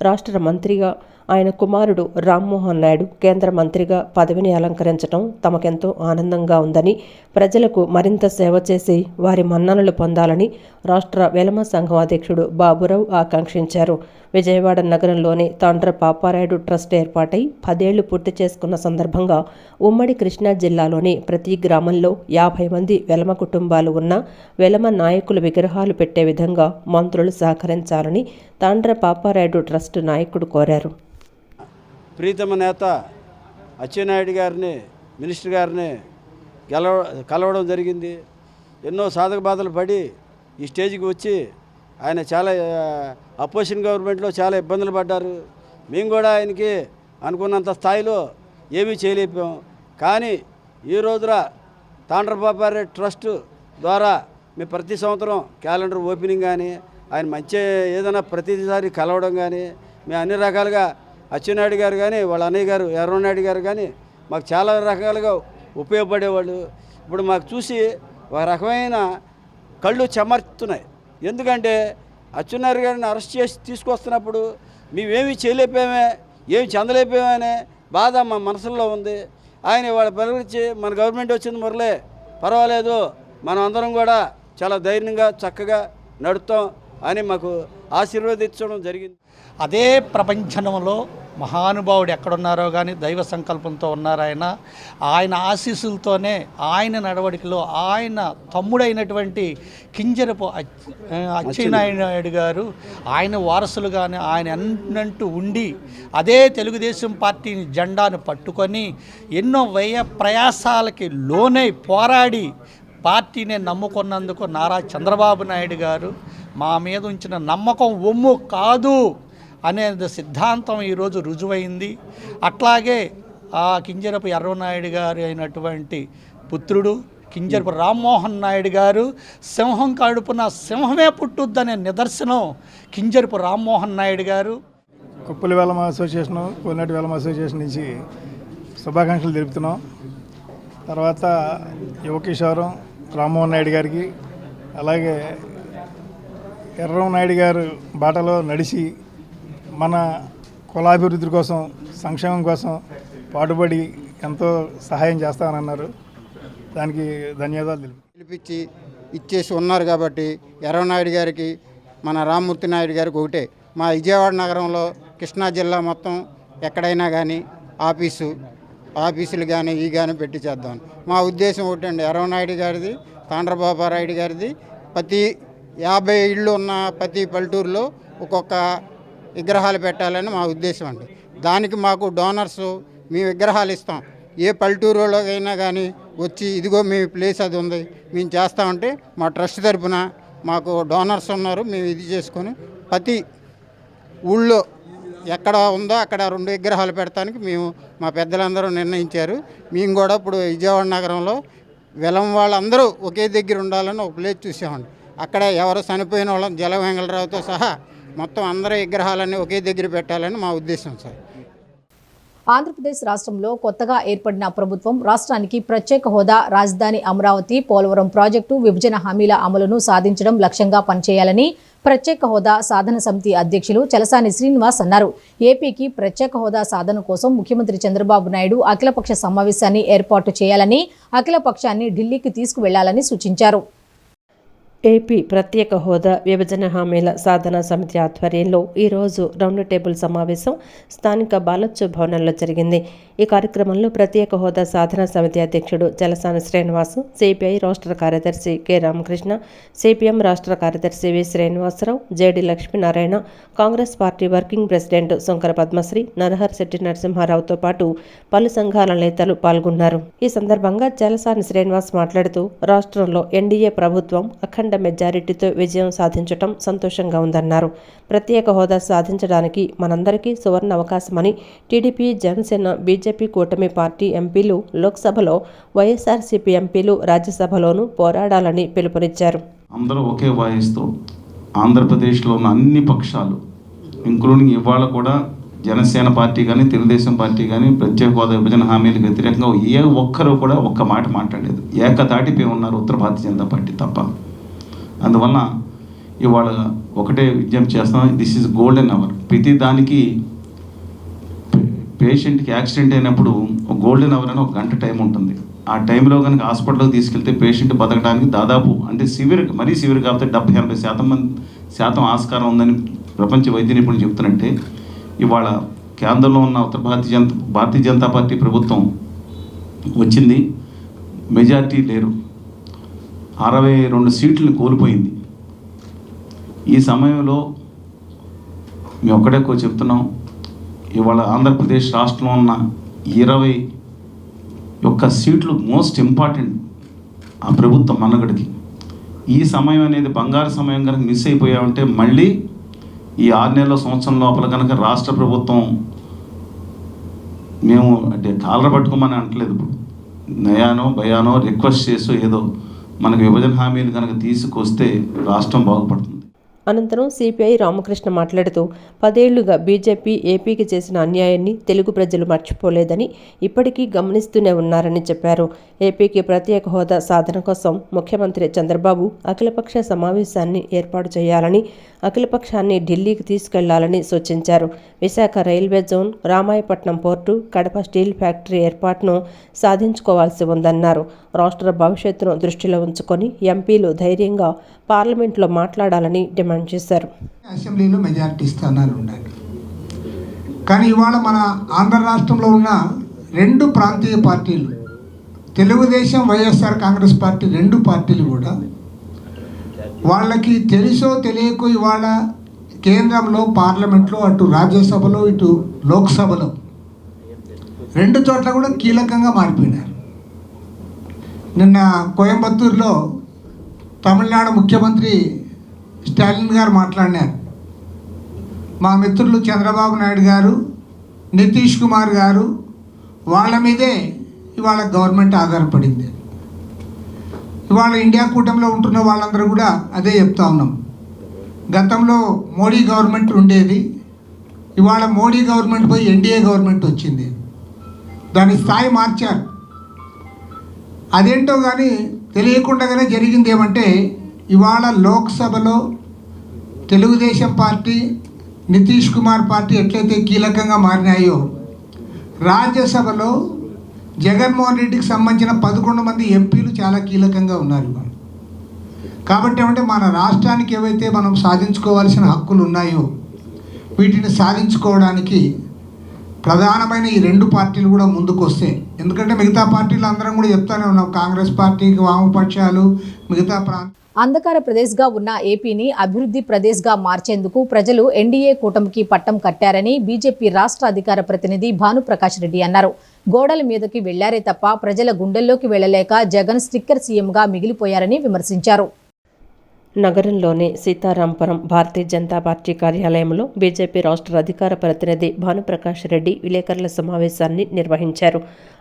రాష్ట్ర మంత్రిగా, ఆయన కుమారుడు రామ్మోహన్ నాయుడు కేంద్ర మంత్రిగా పదవిని అలంకరించడం తమకెంతో ఆనందంగా ఉందని, ప్రజలకు మరింత సేవ చేసి వారి మన్ననలు పొందాలని రాష్ట్ర వెలమ సంఘం అధ్యక్షుడు బాబురావు ఆకాంక్షించారు. విజయవాడ నగరంలోని తాండ్ర పాపారాయుడు ట్రస్ట్ ఏర్పాటై 10 ఏళ్లు పూర్తి చేసుకున్న సందర్భంగా ఉమ్మడి కృష్ణా జిల్లాలోని ప్రతి గ్రామంలో 50 మంది వెలమ కుటుంబాలు ఉన్న వెలమ నాయకుల విగ్రహాలు పెట్టే విధంగా మంత్రులు సహకరించాలని తాండ్ర పాపారాయుడు ట్రస్ట్ నాయకుడు కోరారు. ప్రీతమ నేత అచ్చెన్నాయుడు గారిని, మినిస్టర్ గారిని కలవడం జరిగింది. ఎన్నో సాధక బాధలు పడి ఈ స్టేజ్కి వచ్చి ఆయన చాలా అపోజిషన్ గవర్నమెంట్లో చాలా ఇబ్బందులు పడ్డారు. మేము కూడా ఆయనకి అనుకున్నంత స్థాయిలో ఏమీ చేయలేకపోయాం. కానీ ఈ రోజున తాండ్రపాపారెడ్డి ట్రస్ట్ ద్వారా మేము ప్రతి సంవత్సరం క్యాలెండర్ ఓపెనింగ్ కానీ, ఆయన మంచి ఏదైనా ప్రతిసారి కలవడం కానీ, మేము అన్ని రకాలుగా అచ్చెన్నాయుడు గారు కానీ వాళ్ళ అన్నయ్య గారు ఎర్రనాయుడు గారు కానీ మాకు చాలా రకాలుగా ఉపయోగపడేవాళ్ళు. ఇప్పుడు మాకు చూసి ఒక రకమైన కళ్ళు చెమర్తున్నాయి. ఎందుకంటే అచ్చెన్నాయుడు గారిని అరెస్ట్ చేసి తీసుకొస్తున్నప్పుడు మేమేమీ చేయలేకపోయామే, ఏమి చెందలేకపోయామనే బాధ మా మనసులో ఉంది. ఆయన వాళ్ళ పిల్లలకి మన గవర్నమెంట్ వచ్చింది మురళే, పర్వాలేదు, మనం అందరం కూడా చాలా ధైర్యంగా చక్కగా నడుస్తాం అని మాకు ఆశీర్వదించడం జరిగింది. అదే ప్రపంచంలో మహానుభావుడు ఎక్కడున్నారో కానీ దైవ సంకల్పంతో ఉన్నారు. ఆయన ఆశీస్సులతోనే ఆయన నడవడికలో ఆయన తమ్ముడైనటువంటి కింజరపు అచ్చెన్నాయుడు గారు ఆయన వారసులుగానే ఆయన అన్నంటూ ఉండి అదే తెలుగుదేశం పార్టీని జెండాను పట్టుకొని ఎన్నో వ్యయ ప్రయాసాలకి లోనై పోరాడి పార్టీని నమ్ముకున్నందుకు నారా చంద్రబాబు నాయుడు గారు మా మీద ఉంచిన నమ్మకం ఒమ్ము కాదు అనే సిద్ధాంతం ఈరోజు రుజువైంది. అట్లాగే ఆ కింజరపు ఎర్రనాయుడు గారు అయినటువంటి పుత్రుడు కింజరపు రామ్మోహన్ నాయుడు గారు సింహం కడుపున సింహమే పుట్టుద్దనే నిదర్శనం కింజరపు రామ్మోహన్ నాయుడు గారు. కొప్పుల వెలమ అసోసియేషను, కోనేటి వెలమ అసోసియేషన్ నుంచి శుభాకాంక్షలు తెలుపుతున్నాం. తర్వాత యువకిషోరం రామ్మోహన్ నాయుడు గారికి, అలాగే ఎర్రనాయుడు గారు బాటలో నడిచి మన కులాభివృద్ధి కోసం, సంక్షేమం కోసం పాటుపడి ఎంతో సహాయం చేస్తామన్నారు. దానికి ధన్యవాదాలు పిలిపించి ఇచ్చేసి ఉన్నారు. కాబట్టి ఎర్రనాయుడు గారికి, మన రామ్మూర్తి నాయుడు గారికి ఒకటే, మా విజయవాడ నగరంలో కృష్ణా జిల్లా మొత్తం ఎక్కడైనా కానీ ఆఫీసులు కానీ ఈ కానీ పెట్టి చేద్దాం. మా ఉద్దేశం ఒకటండి, ఎర్రనాయుడు గారిది, తాండ్రపాపారాయుడు గారిది ప్రతి 50 ఇళ్ళు ఉన్న ప్రతి పల్లెటూరులో ఒక్కొక్క విగ్రహాలు పెట్టాలని మా ఉద్దేశం అండి. దానికి మాకు డోనర్స్ మీ విగ్రహాలు ఇస్తాం. ఏ పల్లెటూరులోకైనా కానీ వచ్చి ఇదిగో మీ ప్లేస్ అది ఉంది మేము చేస్తామంటే మా ట్రస్ట్ తరపున మాకు డోనర్స్ ఉన్నారు. మేము ఇది చేసుకొని ప్రతి ఊళ్ళో ఎక్కడ ఉందో అక్కడ 2 విగ్రహాలు పెడతానికి మేము మా పెద్దలందరూ నిర్ణయించారు. మేము కూడా ఇప్పుడు విజయవాడ నగరంలో వెలం వాళ్ళందరూ ఒకే దగ్గర ఉండాలని ఒక ప్లేస్ చూసామండి. అక్కడ ఎవరు చనిపోయిన వాళ్ళం జల వెంగళరావుతో సహా మొత్తం అందరి విగ్రహాలన్నీ ఒకే దగ్గర పెట్టాలని మా ఉద్దేశం సార్. ఆంధ్రప్రదేశ్ రాష్ట్రంలో కొత్తగా ఏర్పడిన ప్రభుత్వం రాష్ట్రానికి ప్రత్యేక హోదా, రాజధాని అమరావతి, పోలవరం ప్రాజెక్టు, విభజన హామీల అమలును సాధించడం లక్ష్యంగా పనిచేయాలని ప్రత్యేక హోదా సాధన సమితి అధ్యక్షులు చలసాని శ్రీనివాస్ అన్నారు. ఏపీకి ప్రత్యేక హోదా సాధన కోసం ముఖ్యమంత్రి చంద్రబాబు నాయుడు అఖిలపక్ష సమావేశాన్ని ఏర్పాటు చేయాలని, అఖిలపక్షాన్ని ఢిల్లీకి తీసుకువెళ్లాలని సూచించారు. ఏపీ ప్రత్యేక హోదా, విభజన హామీల సాధనా సమితి ఆధ్వర్యంలో ఈరోజు రౌండ్ టేబుల్ సమావేశం స్థానిక బాలచ్చు భవనంలో జరిగింది. ఈ కార్యక్రమంలో ప్రత్యేక హోదా సాధనా సమితి అధ్యక్షుడు చలసాని శ్రీనివాస్, సిపిఐ రాష్ట్ర కార్యదర్శి కె రామకృష్ణ, సిపిఎం రాష్ట్ర కార్యదర్శి V Srinivasarao, JD Lakshminarayana, Congress party working president Shankara Padmasri, Naraharisetti నరసింహారావుతో పాటు పలు సంఘాల నేతలు పాల్గొన్నారు. ఈ సందర్భంగా చలసాని శ్రీనివాస్ మాట్లాడుతూ రాష్ట్రంలో ఎన్డీఏ ప్రభుత్వం అఖండ అఖండ మెజారిటీతో విజయం సాధించటం సంతోషంగా ఉందన్నారు. ప్రత్యేక హోదా సాధించడానికి మనందరికీ సువర్ణ అవకాశమని టీడీపీ, జనసేన, బీజేపీ కూటమి పార్టీ ఎంపీలు లోక్సభలో, వైఎస్ఆర్సీపీ ఎంపీలు రాజ్యసభలోనూ పోరాడాలని పిలుపునిచ్చారు. అందరూ ఒకే వాయిస్తో ఆంధ్రప్రదేశ్లో ఉన్న అన్ని పక్షాలు ఇంక్లూడింగ్ ఇవాళ కూడా జనసేన పార్టీ కానీ, తెలుగుదేశం పార్టీ కానీ ప్రత్యేక హోదా విభజన హామీలకు వ్యతిరేకంగా ఏ ఒక్కరూ కూడా ఒక్క మాట మాట్లాడలేదు. ఏకతాటిపై ఉన్నారు ఉత్తర భారతీయ జనతా పార్టీ తప్ప. అందువల్ల ఇవాళ ఒకటే విజ్ఞప్తి చేస్తాం, దిస్ ఈజ్ గోల్డెన్ అవర్. ప్రతి దానికి పేషెంట్కి యాక్సిడెంట్ అయినప్పుడు ఒక గోల్డెన్ అవర్ అని ఒక గంట టైం ఉంటుంది. ఆ టైంలో కనుక హాస్పిటల్కి తీసుకెళ్తే పేషెంట్ బతకడానికి దాదాపు అంటే మరీ సివియర్ కాకపోతే 70-80% ఆస్కారం ఉందని ప్రపంచ వైద్య నిపుణులు చెప్తున్నట్టే ఇవాళ కేంద్రంలో ఉన్న ఉత్తర భారతీయ జనతా పార్టీ ప్రభుత్వం వచ్చింది. మెజారిటీ లేరు, 62 సీట్లను కోల్పోయింది. ఈ సమయంలో మేము ఒక్కడే చెప్తున్నాం, ఇవాళ ఆంధ్రప్రదేశ్ రాష్ట్రంలో ఉన్న 21 సీట్లు మోస్ట్ ఇంపార్టెంట్ ఆ ప్రభుత్వం మన్నగడికి. ఈ సమయం అనేది బంగారు సమయం కనుక మిస్ అయిపోయామంటే మళ్ళీ ఈ 6 నెలల సంవత్సరం లోపల కనుక రాష్ట్ర ప్రభుత్వం మేము అంటే కాలర పట్టుకోమని అంటలేదు, ఇప్పుడు నయానో భయానో రిక్వెస్ట్ చేసో ఏదో మనకు విభజన హామీలు కనుక తీసుకొస్తే రాష్ట్రం బాగుపడుతుంది. అనంతరం సిపిఐ రామకృష్ణ మాట్లాడుతూ 10 ఏళ్లుగా బీజేపీ ఏపీకి చేసిన అన్యాయాన్ని తెలుగు ప్రజలు మర్చిపోలేదని, ఇప్పటికీ గమనిస్తూనే ఉన్నారని చెప్పారు. ఏపీకి ప్రత్యేక హోదా సాధన కోసం ముఖ్యమంత్రి చంద్రబాబు అఖిలపక్ష సమావేశాన్ని ఏర్పాటు చేయాలని, అఖిలపక్షాన్ని ఢిల్లీకి తీసుకెళ్లాలని సూచించారు. Visakha railway zone, Ramayapatnam port, Kadapa steel factory ఏర్పాటును సాధించుకోవాల్సి ఉందన్నారు. రాష్ట్ర భవిష్యత్తును దృష్టిలో ఉంచుకొని ఎంపీలు ధైర్యంగా పార్లమెంట్లో మాట్లాడాలని డిమాండ్ చేశారు. అసెంబ్లీలో మెజారిటీ స్థానాలు ఉండాలి. కానీ ఇవాళ మన ఆంధ్ర రాష్ట్రంలో ఉన్న 2 ప్రాంతీయ పార్టీలు, తెలుగుదేశం, వైఎస్ఆర్ కాంగ్రెస్ పార్టీ, 2 పార్టీలు కూడా వాళ్ళకి తెలుసో తెలియకో ఇవాళ కేంద్రంలో పార్లమెంట్లో, అటు రాజ్యసభలో, ఇటు లోక్సభలో 2 చోట్ల కూడా కీలకంగా మారిపోయినారు. నిన్న కోయంబత్తూరులో తమిళనాడు ముఖ్యమంత్రి స్టాలిన్ గారు మాట్లాడినారు. మా మిత్రులు చంద్రబాబు నాయుడు గారు, నితీష్ కుమార్ గారు, వాళ్ళ మీదే ఇవాళ గవర్నమెంట్ ఆధారపడింది. ఇవాళ ఇండియా కూటమిలో ఉంటున్న వాళ్ళందరూ కూడా అదే చెప్తా ఉన్నాం. గతంలో మోడీ గవర్నమెంట్ ఉండేది, ఇవాళ మోడీ గవర్నమెంట్ పోయి ఎన్డీఏ గవర్నమెంట్ వచ్చింది. దాని స్థాయి మార్చారు. అదేంటో కానీ తెలియకుండానే జరిగింది ఏమంటే, ఇవాళ లోక్సభలో తెలుగుదేశం పార్టీ, నితీష్ కుమార్ పార్టీ ఎట్లయితే కీలకంగా మారినాయో, రాజ్యసభలో జగన్మోహన్ రెడ్డికి సంబంధించిన 11 మంది ఎంపీలు చాలా కీలకంగా ఉన్నారు. కాబట్టి ఏమంటే మన రాష్ట్రానికి ఏవైతే మనం సాధించుకోవాల్సిన హక్కులు ఉన్నాయో వీటిని సాధించుకోవడానికి ప్రధానమైన ఈ 2 పార్టీలు కూడా ముందుకు వస్తే, ఎందుకంటే మిగతా పార్టీలు అందరం కూడా చెప్తానే ఉన్నాం, కాంగ్రెస్ పార్టీకి, వామపక్షాలు, మిగతా అంధకార ప్రదేశ్గా ఉన్న ఏపీని అభివృద్ధి ప్రదేశ్గా మార్చేందుకు ప్రజలు ఎన్డీఏ కూటమికి పట్టం కట్టారని బీజేపీ రాష్ట్ర అధికార ప్రతినిధి భానుప్రకాష్ రెడ్డి అన్నారు. గోడల మీదకి వెళ్లారే తప్ప ప్రజల గుండెల్లోకి వెళ్లలేక జగన్ స్టిక్కర్ సీఎంగా మిగిలిపోయారని విమర్శించారు. నగరంలోని సీతారాంపురం భారతీయ జనతా పార్టీ కార్యాలయంలో బీజేపీ రాష్ట్ర అధికార ప్రతినిధి భానుప్రకాష్ రెడ్డి విలేకరుల సమావేశాన్ని నిర్వహించారు.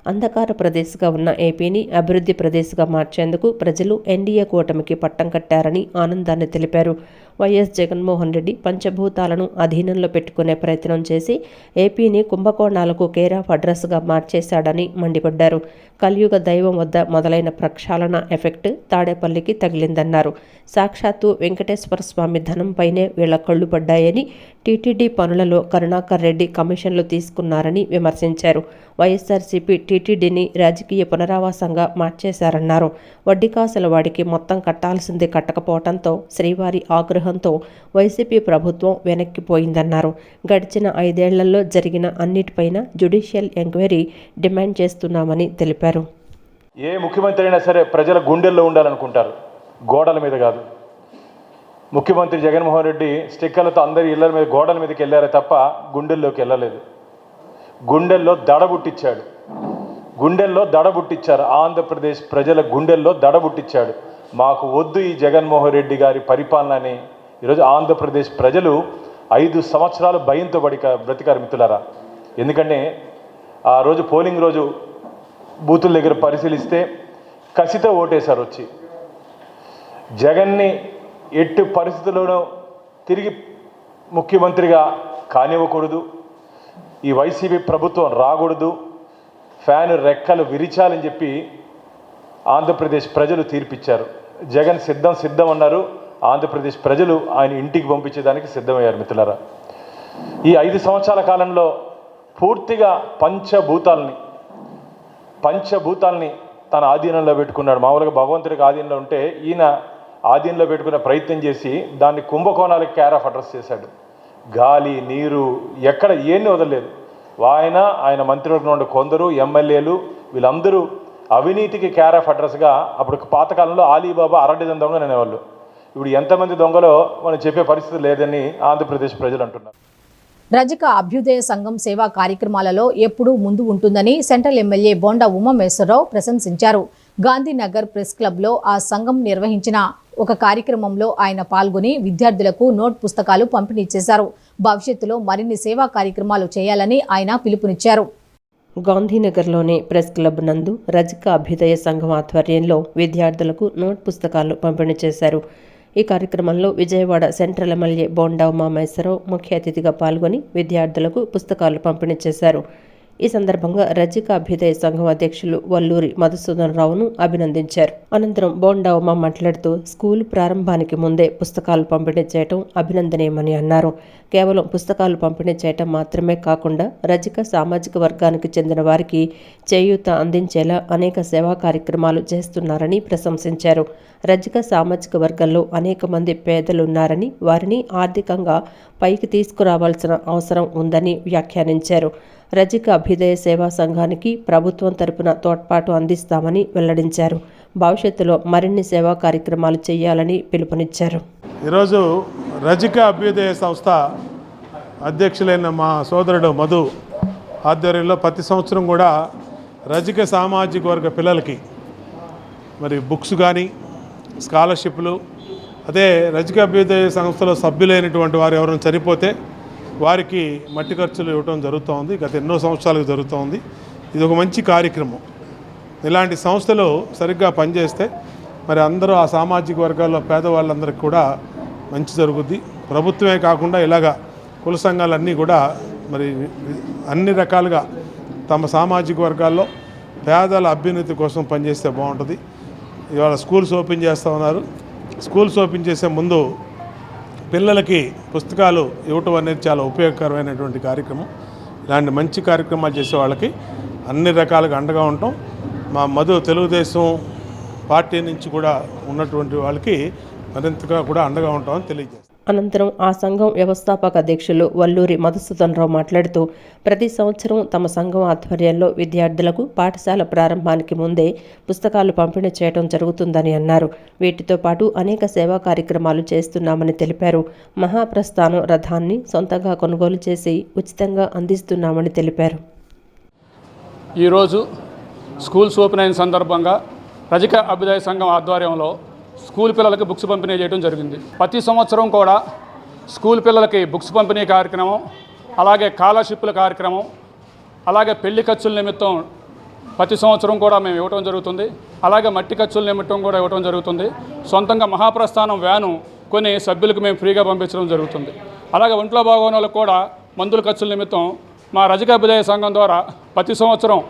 అంధకార ప్రదేశ్గా ఉన్న ఏపీని అభివృద్ధి ప్రదేశ్గా మార్చేందుకు ప్రజలు ఎన్డీఏ కూటమికి పట్టం కట్టారని ఆనందాన్ని తెలిపారు. వైఎస్ జగన్మోహన్ రెడ్డి పంచభూతాలను అధీనంలో పెట్టుకునే ప్రయత్నం చేసి ఏపీని కుంభకోణాలకు కేర్ ఆఫ్ అడ్రస్గా మార్చేశాడని మండిపడ్డారు. కలియుగ దైవం వద్ద మొదలైన ప్రక్షాళన ఎఫెక్ట్ తాడేపల్లికి తగిలిందన్నారు. సాక్షాత్తు వెంకటేశ్వర స్వామి ధనంపైనే వీళ్ల కళ్ళు పడ్డాయని, టీటీడీ పనులలో కరుణాకర్ రెడ్డి కమిషన్లు తీసుకున్నారని విమర్శించారు. వైఎస్ఆర్సీపీ టీటీడీని రాజకీయ పునరావాసంగా మార్చేశారన్నారు. వడ్డీ కాసుల వాడికి మొత్తం కట్టాల్సింది కట్టకపోవడంతో శ్రీవారి ఆగ్రహంతో వైసీపీ ప్రభుత్వం వెనక్కిపోయిందన్నారు. గడిచిన 5 ఏళ్లలో జరిగిన అన్నిటిపైన జ్యుడిషియల్ ఎంక్వైరీ డిమాండ్ చేస్తున్నామని తెలిపారు. ఏ ముఖ్యమంత్రి అయినా సరే ప్రజల గుండెల్లో ఉండాలనుకుంటారు, గోడల మీద కాదు. ముఖ్యమంత్రి జగన్మోహన్ రెడ్డి స్టిక్కర్లతో అందరి ఇళ్ల మీద, గోడల మీదకి వెళ్ళారే తప్ప గుండెల్లోకి వెళ్ళలేదు. గుండెల్లో దడబుట్టించాడు. ఆంధ్రప్రదేశ్ ప్రజల గుండెల్లో దడబుట్టించాడు. మాకు వద్దు ఈ జగన్మోహన్ రెడ్డి గారి పరిపాలన అని ఈరోజు ఆంధ్రప్రదేశ్ ప్రజలు 5 సంవత్సరాలు భయంతో బ్రతికారు మిత్రులారా. ఎందుకంటే ఆ రోజు పోలింగ్ రోజు బూతుల దగ్గర పరిశీలిస్తే కసితో ఓటేశారు. వచ్చి జగన్ని ఎట్టి పరిస్థితుల్లోనూ తిరిగి ముఖ్యమంత్రిగా కానివ్వకూడదు, ఈ వైసీపీ ప్రభుత్వం రాకూడదు, ఫ్యాన్ రెక్కలు విరిచాలని చెప్పి ఆంధ్రప్రదేశ్ ప్రజలు తీర్పిచ్చారు. జగన్ సిద్ధం అన్నారు. ఆంధ్రప్రదేశ్ ప్రజలు ఆయన ఇంటికి పంపించేదానికి సిద్ధమయ్యారు మిత్రులారా. ఈ 5 సంవత్సరాల కాలంలో పూర్తిగా పంచభూతాల్ని తన ఆధీనంలో పెట్టుకున్నాడు. మామూలుగా భగవంతుడికి ఆధీనంలో ఉంటే ఈయన ఆధీనంలో పెట్టుకునే ప్రయత్నం చేసి దాన్ని కుంభకోణాలకు కేర్ ఆఫ్ అడ్రస్ చేశాడు. గాలి నీరు ఎక్కడ ఏమీ వదలలేదు. ఆయన మంత్రివర్గంలో ఉండే కొందరు ఎమ్మెల్యేలు వీళ్ళందరూ అవినీతికి కేర్ ఆఫ్ అడ్రస్గా అప్పుడు పాతకాలంలో ఆలీబాబా అరడజన్ దొంగలు అనేవాళ్ళు. ఇప్పుడు ఎంతమంది దొంగలో మనం చెప్పే పరిస్థితి లేదని ఆంధ్రప్రదేశ్ ప్రజలు అంటున్నారు. రజక అభ్యుదయ సంఘం సేవా కార్యక్రమాలలో ఎప్పుడూ ముందు ఉంటుందని సెంట్రల్ ఎమ్మెల్యే బోండా ఉమామేశ్వరరావు ప్రశంసించారు. గాంధీనగర్ ప్రెస్ క్లబ్లో ఆ సంఘం నిర్వహించిన ఒక కార్యక్రమంలో ఆయన పాల్గొని విద్యార్థులకు నోట్ పుస్తకాలు పంపిణీ చేశారు. భవిష్యత్తులో మరిన్ని సేవా కార్యక్రమాలు చేయాలని ఆయన పిలుపునిచ్చారు. గాంధీనగర్లోని ప్రెస్ క్లబ్ నందు రజక అభ్యుదయ సంఘం ఆధ్వర్యంలో విద్యార్థులకు నోట్ పుస్తకాలు పంపిణీ చేశారు. ఈ కార్యక్రమంలో విజయవాడ సెంట్రల్ ఎమ్మెల్యే బోండా ఉమామేశ్వరరావు ముఖ్య అతిథిగా పాల్గొని విద్యార్థులకు పుస్తకాలు పంపిణీ చేశారు. ఈ సందర్భంగా రజక అభ్యుదయ సంఘం అధ్యక్షులు వల్లూరి మధుసూదన్ రావును అభినందించారు. అనంతరం బోండా ఉమా మాట్లాడుతూ స్కూలు ప్రారంభానికి ముందే పుస్తకాలు పంపిణీ చేయడం అభినందనీయమని అన్నారు. కేవలం పుస్తకాలు పంపిణీ చేయటం మాత్రమే కాకుండా రజక సామాజిక వర్గానికి చెందిన వారికి చేయూత అందించేలా అనేక సేవా కార్యక్రమాలు చేస్తున్నారని ప్రశంసించారు. రజక సామాజిక వర్గంలో అనేక మంది పేదలున్నారని వారిని ఆర్థికంగా పైకి తీసుకురావాల్సిన అవసరం ఉందని వ్యాఖ్యానించారు. రజక అభ్యుదయ సేవా సంఘానికి ప్రభుత్వం తరపున తోడ్పాటు అందిస్తామని వెల్లడించారు. భవిష్యత్తులో మరిన్ని సేవా కార్యక్రమాలు చేయాలని పిలుపునిచ్చారు. ఈరోజు రజక అభ్యుదయ సంస్థ అధ్యక్షులైన మా సోదరుడు మధు ఆధ్వర్యంలో ప్రతి సంవత్సరం కూడా రజక సామాజిక వర్గ పిల్లలకి మరి బుక్స్ కానీ స్కాలర్షిప్లు, అదే రజక అభ్యుదయ సంస్థలో సభ్యులైనటువంటి వారు ఎవరైనా చనిపోతే వారికి మట్టి ఖర్చులు ఇవ్వటం జరుగుతోంది. గత ఎన్నో సంవత్సరాలకు జరుగుతోంది. ఇది ఒక మంచి కార్యక్రమం. ఇలాంటి సంస్థలు సరిగ్గా పనిచేస్తే మరి అందరూ ఆ సామాజిక వర్గాల్లో పేదవాళ్ళందరికీ కూడా మంచి జరుగుద్ది. ప్రభుత్వమే కాకుండా ఇలాగా కుల సంఘాలన్నీ కూడా మరి అన్ని రకాలుగా తమ సామాజిక వర్గాల్లో పేదల అభ్యున్నతి కోసం పనిచేస్తే బాగుంటుంది. ఇవాళ స్కూల్స్ ఓపెన్ చేస్తూ ఉన్నారు. స్కూల్స్ ఓపెన్ చేసే ముందు పిల్లలకి పుస్తకాలు ఇవ్వటం అనేది చాలా ఉపయోగకరమైనటువంటి కార్యక్రమం. ఇలాంటి మంచి కార్యక్రమాలు చేసే వాళ్ళకి అన్ని రకాలుగా అండగా ఉంటాం. మా మధు తెలుగుదేశం పార్టీ నుంచి కూడా ఉన్నటువంటి వాళ్ళకి మరింతగా కూడా అండగా ఉంటామని తెలియజేస్తాం. అనంతరం ఆ సంఘం వ్యవస్థాపక అధ్యక్షులు వల్లూరి మధుసూదన్ రావు మాట్లాడుతూ ప్రతి సంవత్సరం తమ సంఘం ఆధ్వర్యంలో విద్యార్థులకు పాఠశాల ప్రారంభానికి ముందే పుస్తకాలు పంపిణీ చేయడం జరుగుతుందని అన్నారు. వీటితో పాటు అనేక సేవా కార్యక్రమాలు చేస్తున్నామని తెలిపారు. మహాప్రస్థానం రథాన్ని సొంతంగా కొనుగోలు చేసి ఉచితంగా అందిస్తున్నామని తెలిపారు. ఈరోజు స్కూల్స్ ఓపెన్ అయిన సందర్భంగా రజక అభ్యుదయ సంఘం ఆధ్వర్యంలో స్కూల్ పిల్లలకి బుక్స్ పంపిణీ చేయడం జరిగింది. ప్రతి సంవత్సరం కూడా స్కూల్ పిల్లలకి బుక్స్ పంపిణీ కార్యక్రమం, అలాగే స్కాలర్షిప్ల కార్యక్రమం, అలాగే పెళ్లి ఖర్చుల నిమిత్తం ప్రతి సంవత్సరం కూడా మేము ఇవ్వటం జరుగుతుంది. అలాగే మట్టి ఖర్చుల నిమిత్తం కూడా ఇవ్వటం జరుగుతుంది. సొంతంగా మహాప్రస్థానం వ్యాను కొన్ని సభ్యులకు మేము ఫ్రీగా పంపించడం జరుగుతుంది. అలాగే ఒంట్లో బాగోనోళ్ళకు కూడా మందుల ఖర్చుల నిమిత్తం మా రజక అభ్యుదయ సంఘం ద్వారా ప్రతి సంవత్సరం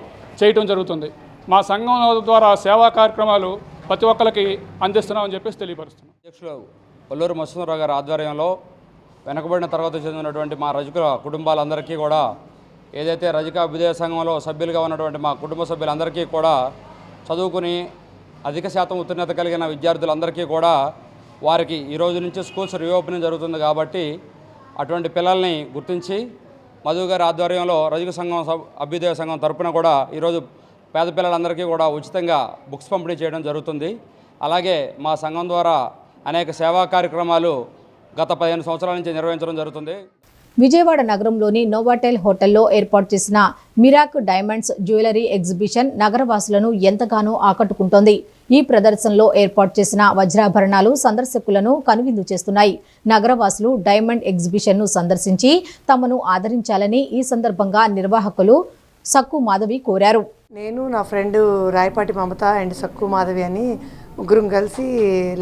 చేయటం జరుగుతుంది. మా సంఘం ద్వారా సేవా కార్యక్రమాలు ప్రతి ఒక్కరికి అందిస్తున్నామని చెప్పేసి తెలియపరుస్తున్నాం. అధ్యక్షులు వల్లూరి మధుసూదన్ గారి ఆధ్వర్యంలో వెనకబడిన తరగతి చెందినటువంటి మా రజక కుటుంబాలందరికీ కూడా ఏదైతే రజక అభ్యుదయ సంఘంలో సభ్యులుగా ఉన్నటువంటి మా కుటుంబ సభ్యులందరికీ కూడా చదువుకుని అధిక శాతం ఉత్తీర్ణత కలిగిన విద్యార్థులందరికీ కూడా వారికి ఈ రోజు నుంచి స్కూల్స్ రీఓపెనింగ్ జరుగుతుంది కాబట్టి అటువంటి పిల్లల్ని గుర్తించి మధు గారి ఆధ్వర్యంలో రజక సంఘం అభ్యుదయ సంఘం తరపున కూడా ఈరోజు పేద పిల్లలందరికీ కూడా ఉచితంగా బుక్స్ పంపిణీ చేయడం జరుగుతుంది. అలాగే మా సంఘం ద్వారా అనేక సేవా కార్యక్రమాలు గత 15 సంవత్సరాల నుంచి నిర్వహించడం జరుగుతుంది. విజయవాడ నగరంలోని నోవాటెల్ హోటల్లో ఏర్పాటు చేసిన మిరాక్ డైమండ్స్ జ్యువెలరీ ఎగ్జిబిషన్ నగరవాసులను ఎంతగానో ఆకట్టుకుంటోంది. ఈ ప్రదర్శనలో ఏర్పాటు చేసిన వజ్రాభరణాలు సందర్శకులను కనువిందు చేస్తున్నాయి. నగరవాసులు డైమండ్ ఎగ్జిబిషన్ను సందర్శించి తమను ఆదరించాలని ఈ సందర్భంగా నిర్వాహకులు సక్కు మాధవి కోరారు. నేను నా ఫ్రెండ్ రాయపాటి మమత అండ్ సక్కు మాధవి అని ముగ్గురం కలిసి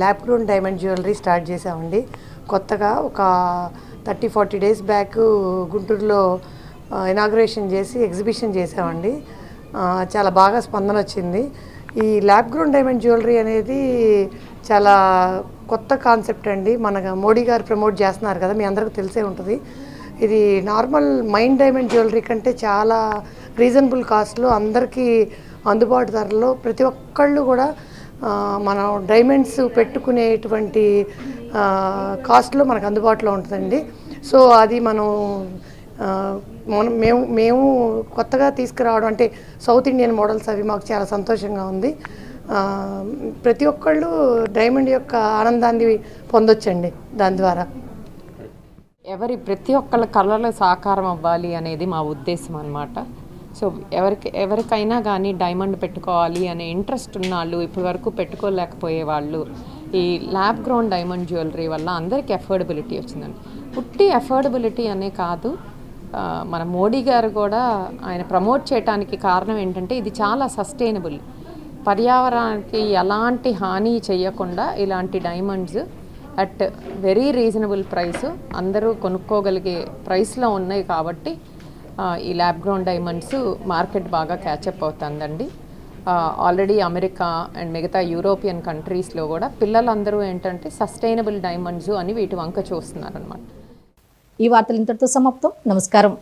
lab grown diamond jewellery start చేసామండి. కొత్తగా ఒక 30-40 డేస్ బ్యాక్ గుంటూరులో ఇనాగ్రేషన్ చేసి ఎగ్జిబిషన్ చేసామండి. చాలా బాగా స్పందన వచ్చింది. ఈ ల్యాబ్ గ్రోన్ డైమండ్ జ్యువెలరీ అనేది చాలా కొత్త కాన్సెప్ట్ అండి. మన మోడీ గారు ప్రమోట్ చేస్తున్నారు కదా, మీ అందరికీ తెలిసే ఉంటుంది. ఇది నార్మల్ మైండ్ డైమండ్ జ్యువెలరీ కంటే చాలా రీజనబుల్ కాస్ట్లో అందరికీ అందుబాటు ధరలో ప్రతి ఒక్కళ్ళు కూడా మనం డైమండ్స్ పెట్టుకునేటువంటి కాస్ట్లో మనకు అందుబాటులో ఉంటుందండి. సో అది మేము కొత్తగా తీసుకురావడం అంటే సౌత్ ఇండియన్ మోడల్స్ అవి మాకు చాలా సంతోషంగా ఉంది. ప్రతి ఒక్కళ్ళు డైమండ్ యొక్క ఆనందాన్ని పొందొచ్చండి దాని ద్వారా. ప్రతి ఒక్కళ్ళ కళలో సాకారం అవ్వాలి అనేది మా ఉద్దేశం అన్నమాట. సో ఎవరికైనా కానీ డైమండ్ పెట్టుకోవాలి అనే ఇంట్రెస్ట్ ఉన్న వాళ్ళు, ఇప్పటి వరకు పెట్టుకోలేకపోయే వాళ్ళు, ఈ ల్యాబ్ గ్రోన్ డైమండ్ జ్యువెలరీ వల్ల అందరికీ అఫోర్డబిలిటీ వచ్చిందండి. పుట్టి అఫోర్డబిలిటీ అనే కాదు, మన మోడీ గారు కూడా ఆయన ప్రమోట్ చేయడానికి కారణం ఏంటంటే ఇది చాలా సస్టైనబుల్, పర్యావరణానికి ఎలాంటి హాని చేయకుండా ఇలాంటి diamonds at very reasonable price అందరూ కొనుక్కోగలిగే ప్రైస్లో ఉన్నాయి. కాబట్టి ఈ ల్యాబ్ గ్రోన్ డైమండ్స్ మార్కెట్ బాగా క్యాచప్ అవుతుందండి. ఆల్రెడీ అమెరికా అండ్ మిగతా యూరోపియన్ కంట్రీస్లో కూడా పిల్లలందరూ ఏంటంటే సస్టైనబుల్ డైమండ్స్ అని వీటి వంక చూస్తున్నారనమాట. ఈ వార్తలు ఇంతటితో సమాప్తం. నమస్కారం.